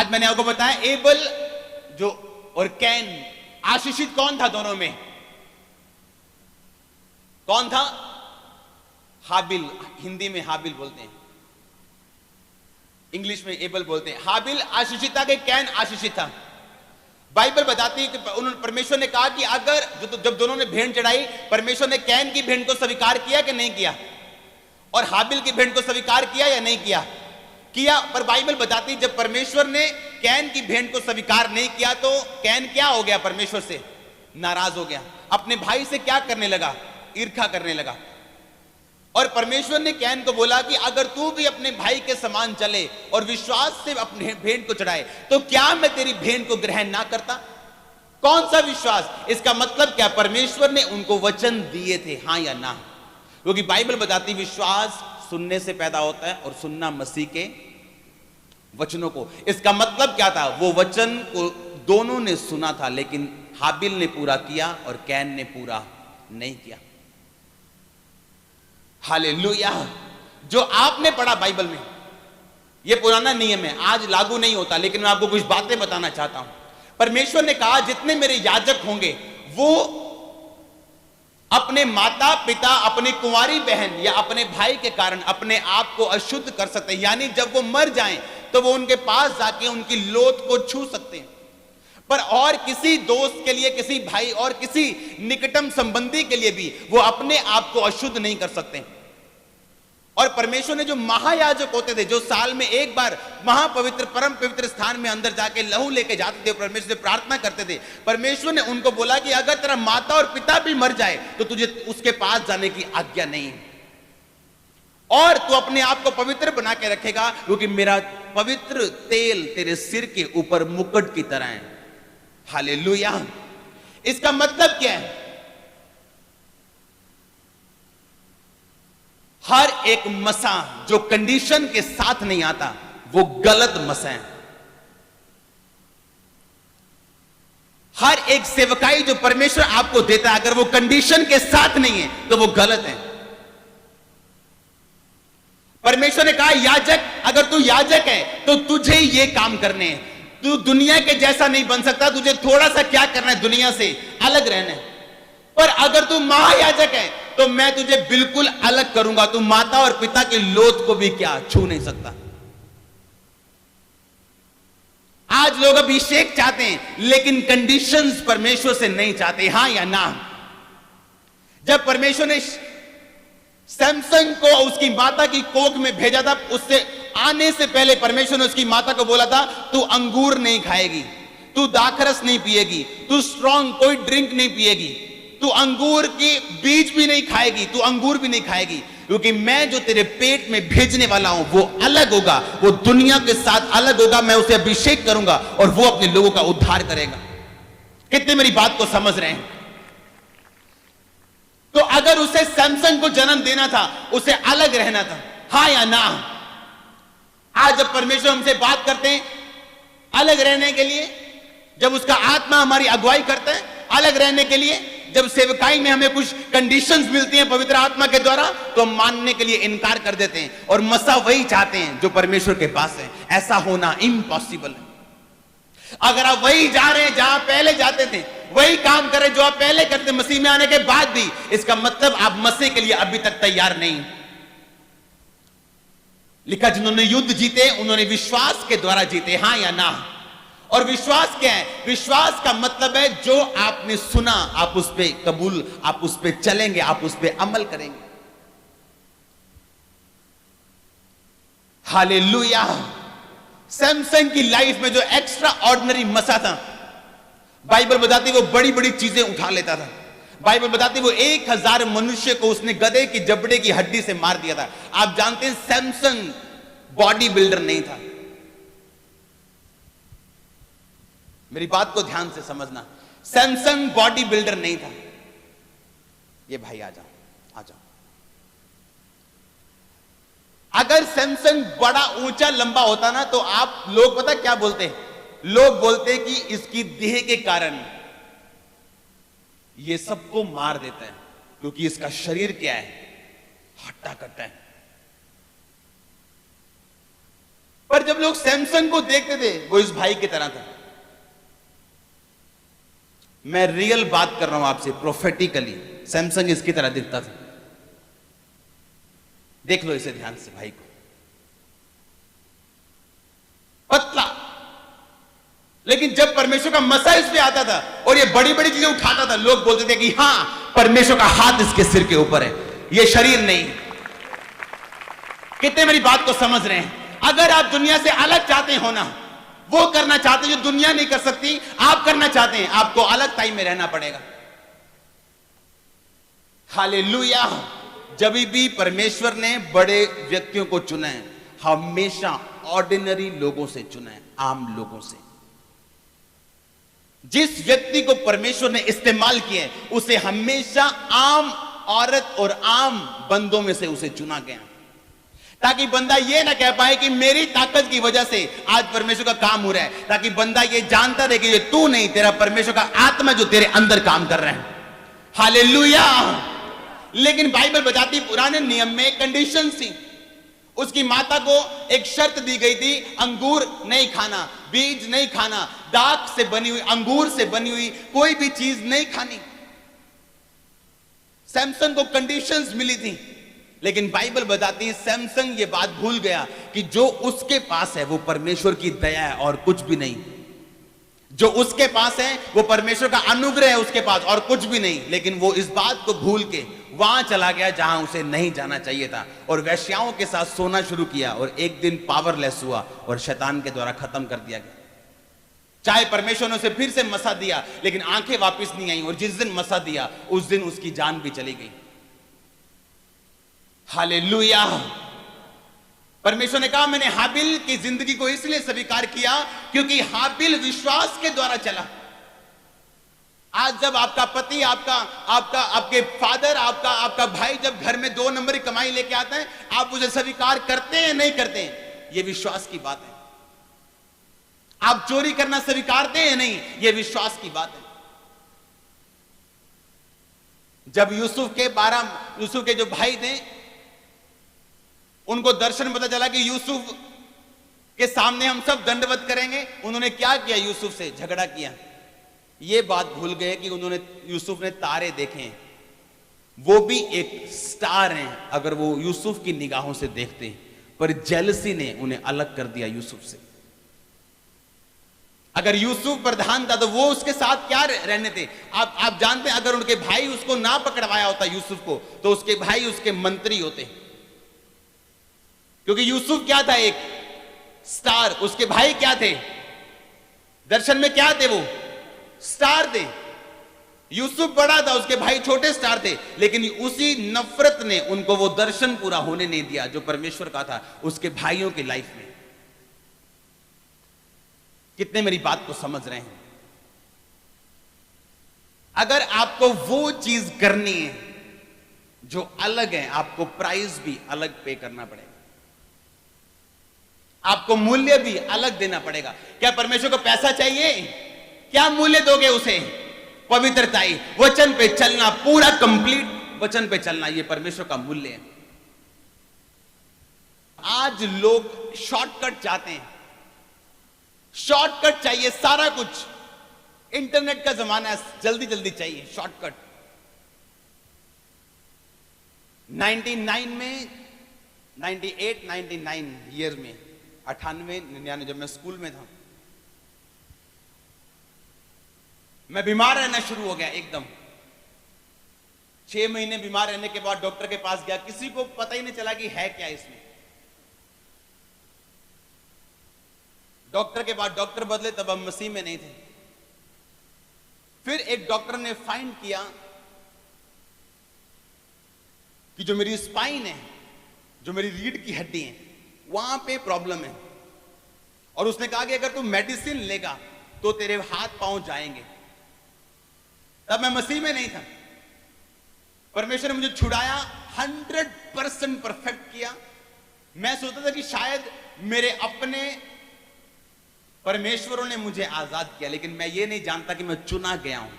आज मैंने आपको बताया एबल जो और कैन, आशीषित कौन था दोनों में? कौन था? हाबिल। हिंदी में हाबिल बोलते हैं, इंग्लिश में एबल बोलते हैं। हाबिल आशीषित था कि कैन आशीषित था? बाइबल बताती है कि उन्होंने, परमेश्वर ने कहा कि अगर जब दोनों ने भेंट चढ़ाई, परमेश्वर ने कैन की भेंट को स्वीकार किया कि नहीं किया? और हाबिल की भेंट को स्वीकार किया या नहीं किया? किया। पर बाइबल बताती है जब परमेश्वर ने कैन की भेंट को स्वीकार नहीं किया तो कैन क्या हो गया? परमेश्वर से नाराज हो गया, अपने भाई से क्या करने लगा? ईर्ष्या करने लगा। और परमेश्वर ने कैन को बोला कि अगर तू भी अपने भाई के समान चले और विश्वास से अपने भेंट को चढ़ाए तो क्या मैं तेरी भेंट को ग्रहण ना करता? कौन सा विश्वास? इसका मतलब क्या? परमेश्वर ने उनको वचन दिए थे, हां या ना। क्योंकि बाइबल बताती विश्वास सुनने से पैदा होता है और सुनना मसीह के वचनों को। इसका मतलब क्या था? वो वचन को दोनों ने सुना था, लेकिन हाबिल ने पूरा किया और कैन ने पूरा नहीं किया। हालेलुया। जो आपने पढ़ा बाइबल में, यह पुराना नियम है, आज लागू नहीं होता, लेकिन मैं आपको कुछ बातें बताना चाहता हूं। परमेश्वर ने कहा जितने मेरे याजक होंगे वो अपने माता पिता, अपनी कुंवारी बहन या अपने भाई के कारण अपने आप को अशुद्ध कर सकते हैं। यानी जब वो मर जाएं तो वो उनके पास जाके उनकी लोथ को छू सकते हैं, पर और किसी दोस्त के लिए, किसी भाई और किसी निकटम संबंधी के लिए भी वो अपने आप को अशुद्ध नहीं कर सकते। और परमेश्वर ने जो महायाजक होते थे, जो साल में एक बार महापवित्र परम पवित्र स्थान में अंदर जाके लहू लेके जाते थे, परमेश्वर से प्रार्थना करते थे, परमेश्वर ने उनको बोला कि अगर तेरा माता और पिता भी मर जाए तो तुझे उसके पास जाने की आज्ञा नहीं है, और तू अपने आप को पवित्र बना के रखेगा, क्योंकि मेरा पवित्र तेल तेरे सिर के ऊपर मुकुट की तरह है। हालेलुया। इसका मतलब क्या है? हर एक मसा जो कंडीशन के साथ नहीं आता वो गलत मसा है। हर एक सेवकाई जो परमेश्वर आपको देता है, अगर वो कंडीशन के साथ नहीं है तो वो गलत है। परमेश्वर ने कहा याजक, अगर तू याजक है तो तुझे ये काम करने हैं। तू दुनिया के जैसा नहीं बन सकता, तुझे थोड़ा सा क्या करना है? दुनिया से अलग रहना है। पर अगर तू महायाजक है तो मैं तुझे बिल्कुल अलग करूंगा। तू माता और पिता के लोथ को भी क्या छू नहीं सकता। आज लोग अभिषेक चाहते हैं लेकिन कंडीशंस परमेश्वर से नहीं चाहते, हां या ना? जब परमेश्वर ने सैमसन को उसकी माता की कोख में भेजा था, उससे आने से पहले परमेश्वर ने उसकी माता को बोला था तू अंगूर नहीं खाएगी, तू दाखरस नहीं पिएगी, तू स्ट्रॉन्ग कोई ड्रिंक नहीं पिएगी, तू अंगूर की बीज भी नहीं खाएगी, तू अंगूर भी नहीं खाएगी, क्योंकि मैं जो तेरे पेट में भेजने वाला हूं वो अलग होगा, वो दुनिया के साथ अलग होगा। मैं उसे अभिषेक करूंगा और वो अपने लोगों का उद्धार करेगा। कितने मेरी बात को समझ रहे हैं? तो अगर उसे सैमसन को जन्म देना था, उसे अलग रहना था, हां या ना? आज जब परमेश्वर हमसे बात करते हैं अलग रहने के लिए, जब उसका आत्मा हमारी अगुवाई करता है अलग रहने के लिए, जब सेवकाई में हमें कुछ कंडीशंस मिलती हैं पवित्र आत्मा के द्वारा, तो हम मानने के लिए इनकार कर देते हैं और मसा वही चाहते हैं जो परमेश्वर के पास है। ऐसा होना इम्पॉसिबल है। अगर आप वही जा रहे हैं जहां पहले जाते थे, वही काम कर रहे जो आप पहले करते मसीह में आने के बाद भी, इसका मतलब आप मसीह के लिए अभी तक तैयार नहीं। लिखा जिन्होंने युद्ध जीते उन्होंने विश्वास के द्वारा जीते, हां या ना? और विश्वास क्या है? विश्वास का मतलब है जो आपने सुना आप उस पे कबूल, आप उस पे चलेंगे, आप उस पे अमल करेंगे। हालेलुया। सैमसन की लाइफ में जो एक्स्ट्रा ऑर्डिनरी मसा था, बाइबल बताती वो बड़ी बड़ी चीजें उठा लेता था। बाइबल बताती वो 1000 मनुष्य को उसने गधे की जबड़े की हड्डी से मार दिया था। आप जानते हैं सैमसन बॉडी बिल्डर नहीं था। मेरी बात को ध्यान से समझना, सैमसन बॉडी बिल्डर नहीं था। ये भाई आ जाओ, आ जाओ। अगर सैमसन बड़ा ऊंचा लंबा होता ना तो आप लोग पता क्या बोलते हैं? लोग बोलते हैं कि इसकी देह के कारण ये सबको मार देता है, क्योंकि इसका शरीर क्या है? हट्टा कट्टा है। पर पर जब लोग सैमसन को देखते थे वो इस भाई की तरह था। मैं रियल बात कर रहा हूं आपसे, प्रोफेटिकली सैमसंग इसकी तरह दिखता था। देख लो इसे ध्यान से, भाई को पतला, लेकिन जब परमेश्वर का मसा इस पे आता था और ये बड़ी बड़ी चीजें उठाता था, लोग बोलते थे कि हां परमेश्वर का हाथ इसके सिर के ऊपर है, ये शरीर नहीं। कितने मेरी बात को समझ रहे हैं? अगर आप दुनिया से अलग चाहते हो ना, वो करना चाहते हैं जो दुनिया नहीं कर सकती, आप करना चाहते हैं, आपको अलग टाइम में रहना पड़ेगा। हालेलुया। जब भी परमेश्वर ने बड़े व्यक्तियों को चुना है, हमेशा ऑर्डिनरी लोगों से चुना है, आम लोगों से। जिस व्यक्ति को परमेश्वर ने इस्तेमाल किया है, उसे हमेशा आम औरत और आम बंदों में से उसे चुना गया, ताकि बंदा ये ना कह पाए कि मेरी ताकत की वजह से आज परमेश्वर का काम हो रहा है, ताकि बंदा ये जानता रहे कि ये तू नहीं, तेरा परमेश्वर का आत्मा जो तेरे अंदर काम कर रहा है। हालेलुया। लेकिन बाइबल बताती पुराने नियम में कंडीशन थी। उसकी माता को एक शर्त दी गई थी, अंगूर नहीं खाना, बीज नहीं खाना, दाख से बनी हुई, अंगूर से बनी हुई कोई भी चीज नहीं खानी। सैमसन को कंडीशंस मिली थी, लेकिन बाइबल बताती है सैमसन ये बात भूल गया कि जो उसके पास है वो परमेश्वर की दया है और कुछ भी नहीं। जो उसके पास है वो परमेश्वर का अनुग्रह है उसके पास और कुछ भी नहीं। लेकिन वो इस बात को भूल के वहां चला गया जहां उसे नहीं जाना चाहिए था, और वैश्याओं के साथ सोना शुरू किया, और एक दिन पावरलेस हुआ और शैतान के द्वारा खत्म कर दिया गया। चाहे परमेश्वर ने उसे फिर से मसा दिया, लेकिन आंखें वापस नहीं आई, और जिस दिन मसा दिया उस दिन उसकी जान भी चली गई। हालेलुया। परमेश्वर ने कहा मैंने हाबिल की जिंदगी को इसलिए स्वीकार किया क्योंकि हाबिल विश्वास के द्वारा चला। आज जब आपका पति, आपके फादर, आपका भाई जब घर में 2 नंबर की कमाई लेके आता है, आप उसे स्वीकार करते हैं नहीं करते हैं, यह विश्वास की बात है। आप चोरी करना स्वीकारते हैं नहीं, यह विश्वास की बात है। जब यूसुफ के जो भाई थे, उनको दर्शन पता चला कि यूसुफ के सामने हम सब दंडवत करेंगे, उन्होंने क्या किया? यूसुफ से झगड़ा किया। ये बात भूल गए कि यूसुफ ने तारे देखे हैं, वो भी एक स्टार हैं अगर वो यूसुफ की निगाहों से देखते हैं, पर जेलसी ने उन्हें अलग कर दिया यूसुफ से। अगर यूसुफ प्रधान था तो वो उसके साथ क्या रहने थे? आप जानते हैं, अगर उनके भाई उसको ना पकड़वाया होता यूसुफ को, तो उसके भाई उसके मंत्री होते, क्योंकि यूसुफ क्या था? एक स्टार। उसके भाई क्या थे? दर्शन में क्या थे? वो स्टार थे। यूसुफ बड़ा था, उसके भाई छोटे स्टार थे, लेकिन उसी नफरत ने उनको वो दर्शन पूरा होने नहीं दिया जो परमेश्वर का था उसके भाइयों की लाइफ में। कितने मेरी बात को समझ रहे हैं? अगर आपको वो चीज करनी है जो अलग है, आपको प्राइस भी अलग पे करना पड़ेगा, आपको मूल्य भी अलग देना पड़ेगा। क्या परमेश्वर को पैसा चाहिए? क्या मूल्य दोगे उसे? पवित्रताई, वचन पे चलना, पूरा कंप्लीट वचन पे चलना, यह परमेश्वर का मूल्य है। आज लोग शॉर्टकट चाहते हैं, शॉर्टकट चाहिए, सारा कुछ। इंटरनेट का जमाना है, जल्दी जल्दी चाहिए शॉर्टकट। 99 में 98 99 ईयर में 98 99 जब मैं स्कूल में था, मैं बीमार रहना शुरू हो गया एकदम। 6 महीने बीमार रहने के बाद डॉक्टर के पास गया, किसी को पता ही नहीं चला कि है क्या इसमें। डॉक्टर के बाद डॉक्टर बदले, तब हम मसीह में नहीं थे। फिर एक डॉक्टर ने फाइंड किया कि जो मेरी स्पाइन है, जो मेरी रीढ़ की हड्डी है, वहां पे प्रॉब्लम है, और उसने कहा कि अगर तू मेडिसिन लेगा तो तेरे हाथ पांव जाएंगे। तब मैं मसीह में नहीं था, परमेश्वर ने मुझे छुड़ाया, 100% परफेक्ट किया। मैं सोचता था कि शायद मेरे अपने परमेश्वरों ने मुझे आजाद किया, लेकिन मैं ये नहीं जानता कि मैं चुना गया हूं।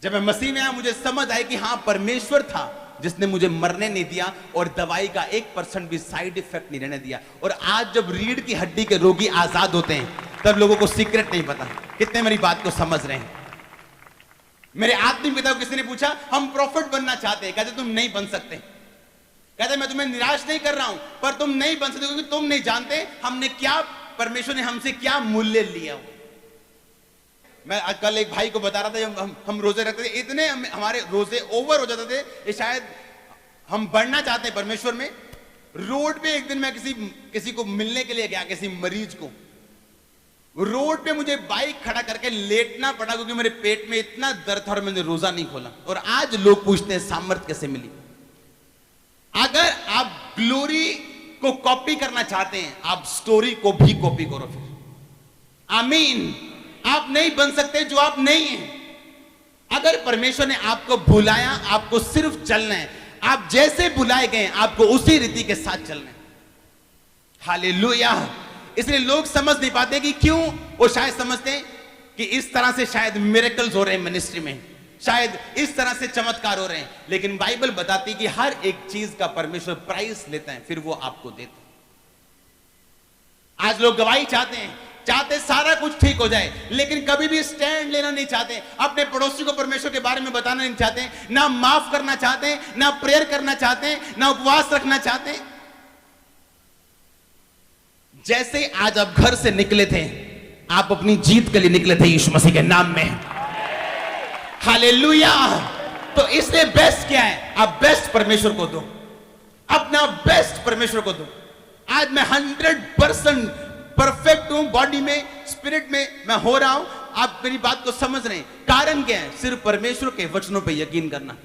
जब मैं मसीह में आया, मुझे समझ आई कि हां परमेश्वर था जिसने मुझे मरने नहीं दिया और दवाई का 1% भी साइड इफेक्ट नहीं रहने दिया। और आज जब रीढ़ की हड्डी के रोगी आजाद होते हैं तब लोगों को सीक्रेट नहीं पता। कितने मेरी बात को समझ रहे हैं? मेरे आत्मिक पिता को किसी ने पूछा, हम प्रॉफिट बनना चाहते हैं। कहते तुम नहीं बन सकते। कहते मैं तुम्हें निराश नहीं कर रहा हूं, पर तुम नहीं बन सकते क्योंकि तुम नहीं जानते हमने क्या, परमेश्वर ने हमसे क्या मूल्य लिया हो। मैं कल एक भाई को बता रहा था, जब हम रोजे रखते थे, इतने हमारे रोजे ओवर हो जाते थे कि शायद हम बढ़ना चाहते हैं परमेश्वर में। रोड पे एक दिन मैं किसी को मिलने के लिए गया, किसी मरीज को। रोड पे मुझे बाइक खड़ा करके लेटना पड़ा क्योंकि मेरे पेट में इतना दर्द था और मैंने रोजा नहीं खोला। और आज लोग पूछते हैं सामर्थ कैसे मिली। अगर आप ग्लोरी को कॉपी करना चाहते हैं, आप स्टोरी को भी कॉपी करो फिर। आमीन। आप नहीं बन सकते जो आप नहीं हैं। अगर परमेश्वर ने आपको बुलाया, आपको सिर्फ चलना है। आप जैसे बुलाए गए आपको उसी रीति के साथ चलना है। हालेलुया। इसलिए लोग समझ नहीं पाते कि क्यों। वो शायद समझते हैं कि इस तरह से शायद मिरेकल्स हो रहे हैं मिनिस्ट्री में, शायद इस तरह से चमत्कार हो रहे हैं। लेकिन बाइबल बताती है कि हर एक चीज का परमेश्वर प्राइस लेता है, फिर वो आपको देता है। आज लोग गवाही चाहते सारा कुछ ठीक हो जाए, लेकिन कभी भी स्टैंड लेना नहीं चाहते। अपने पड़ोसी को परमेश्वर के बारे में बताना नहीं चाहते, ना माफ करना चाहते, ना प्रेयर करना चाहते, ना उपवास रखना चाहते। जैसे आज आप घर से निकले थे, आप अपनी जीत के लिए निकले थे यीशु मसीह के नाम में। हालेलुया। तो इसलिए बेस्ट क्या है? आप बेस्ट परमेश्वर को दो, अपना बेस्ट परमेश्वर को दो। आज मैं 100% परफेक्ट हूं, बॉडी में, स्पिरिट में मैं हो रहा हूं। आप मेरी बात को समझ रहे हैं? कारण क्या है? सिर्फ परमेश्वर के वचनों पे यकीन करना।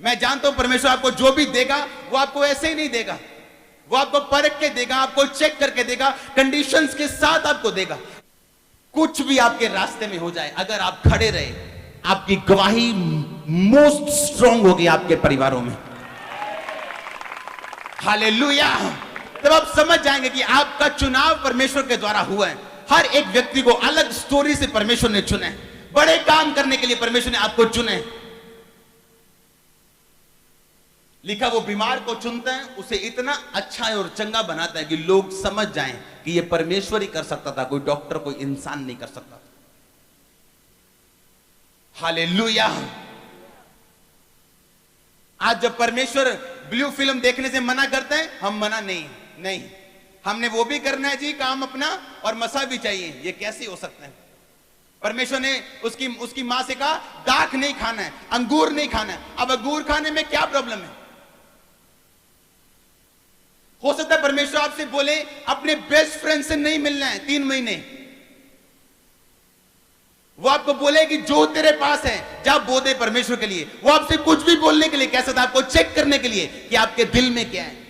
मैं जानता हूं परमेश्वर आपको जो भी देगा वो आपको ऐसे ही नहीं देगा, वो आपको परख के देगा, आपको चेक करके देगा, कंडीशंस के साथ आपको देगा। कुछ भी आपके रास्ते में हो जाए, अगर आप खड़े रहे, आपकी गवाही मोस्ट स्ट्रॉन्ग होगी आपके परिवारों में। हालेलुया। तब आप समझ जाएंगे कि आपका चुनाव परमेश्वर के द्वारा हुआ है। हर एक व्यक्ति को अलग स्टोरी से परमेश्वर ने चुना है। बड़े काम करने के लिए परमेश्वर ने आपको चुना है। लिखा, वो बीमार को चुनता है, उसे इतना अच्छा और चंगा बनाता है कि लोग समझ जाएं कि ये परमेश्वर ही कर सकता था, कोई डॉक्टर, कोई इंसान नहीं कर सकता था। हालेलुया। आज जब परमेश्वर ब्लू फिल्म देखने से मना करते हैं, हम मना नहीं, हमने वो भी करना है जी काम अपना, और मसा भी चाहिए। ये कैसे हो सकता है? परमेश्वर ने उसकी मां से कहा दाख नहीं खाना है, अंगूर नहीं खाना है। अब अंगूर खाने में क्या प्रॉब्लम है? हो सकता है परमेश्वर आपसे बोले अपने बेस्ट फ्रेंड से नहीं मिलना है 3 महीने। वो आपको बोले कि जो तेरे पास है जा बो दे परमेश्वर के लिए। वो आपसे कुछ भी बोलने के लिए कह सकता है, आपको चेक करने के लिए कि आपके दिल में क्या है।